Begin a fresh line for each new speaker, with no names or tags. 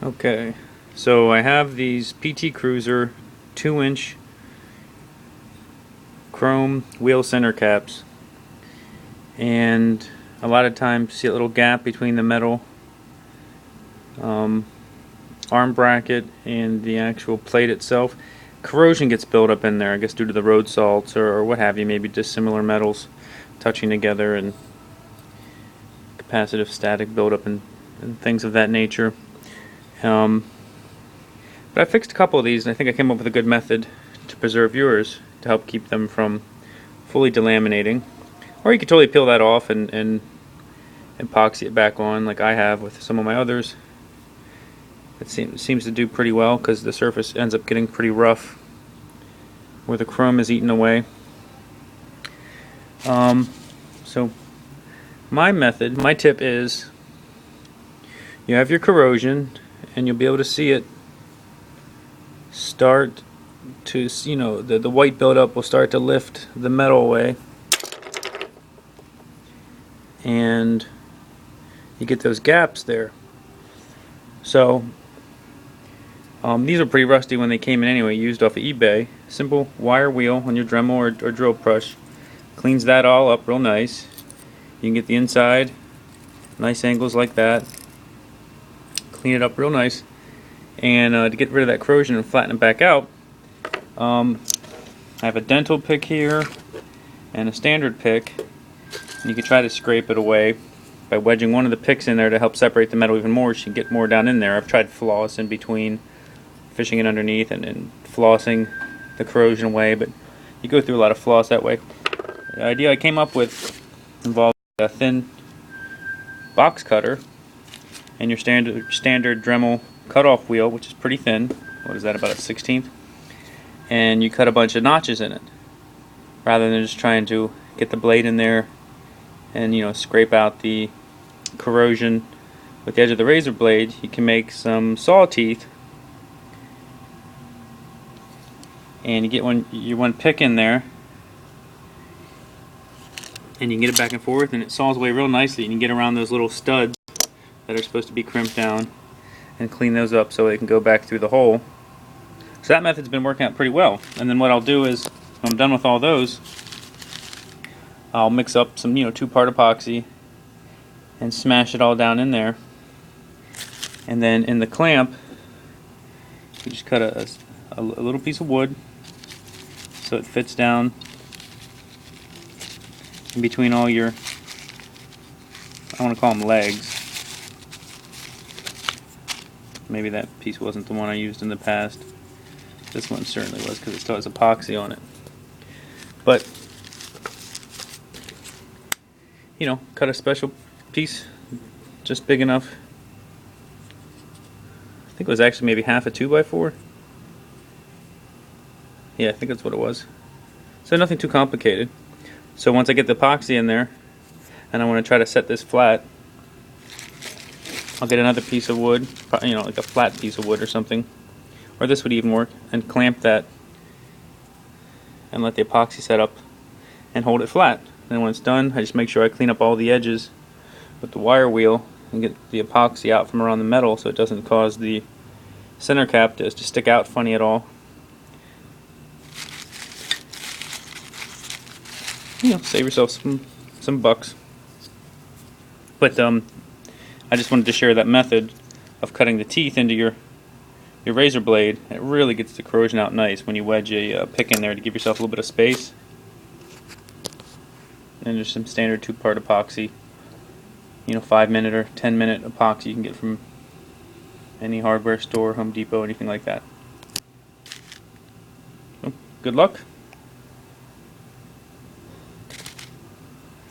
Okay, so I have these PT Cruiser 2-inch chrome wheel center caps, and a lot of times you see a little gap between the metal arm bracket and the actual plate itself. Corrosion gets built up in there, I guess due to the road salts or what have you, maybe dissimilar metals touching together and capacitive static buildup and things of that nature. But I fixed a couple of these, and I think I came up with a good method to preserve yours to help keep them from fully delaminating. Or you could totally peel that off and epoxy it back on like I have with some of my others. It seems to do pretty well because the surface ends up getting pretty rough where the chrome is eaten away. So my method, my tip is you have your corrosion and you'll be able to see it start to, the white buildup will start to lift the metal away, and you get those gaps there. So these are pretty rusty when they came in anyway, used off of eBay. Simple wire wheel on your Dremel or drill brush cleans that all up real nice. You can get the inside, nice angles like that, clean it up real nice. And to get rid of that corrosion and flatten it back out, I have a dental pick here and a standard pick. And you can try to scrape it away by wedging one of the picks in there to help separate the metal even more so you can get more down in there. I've tried floss in between, fishing it underneath and flossing the corrosion away, but you go through a lot of floss that way. The idea I came up with involved a thin box cutter and your standard Dremel cutoff wheel, which is pretty thin. What is that, about a 1/16? And you cut a bunch of notches in it rather than just trying to get the blade in there and scrape out the corrosion with the edge of the razor blade. You can make some saw teeth, and you get one pick in there, and you can get it back and forth, and it saws away real nicely. And you can get around those little studs that are supposed to be crimped down and clean those up so they can go back through the hole. So that method's been working out pretty well. And then what I'll do is, when I'm done with all those, I'll mix up some 2-part epoxy and smash it all down in there. And then in the clamp, you just cut a little piece of wood so it fits down in between all your, I want to call them legs. Maybe that piece wasn't the one I used in the past. This one certainly was because it still has epoxy on it. But, cut a special piece just big enough. I think it was actually maybe half a 2x4. Yeah, I think that's what it was. So nothing too complicated. So once I get the epoxy in there and I want to try to set this flat, I'll get another piece of wood, like a flat piece of wood or something, or this would even work, and clamp that and let the epoxy set up and hold it flat. And when it's done, I just make sure I clean up all the edges with the wire wheel and get the epoxy out from around the metal so it doesn't cause the center cap to stick out funny at all. Save yourself some bucks. But I just wanted to share that method of cutting the teeth into your razor blade. It really gets the corrosion out nice when you wedge a pick in there to give yourself a little bit of space. And there's some standard 2-part epoxy, 5-minute or 10-minute epoxy you can get from any hardware store, Home Depot, anything like that. So, good luck.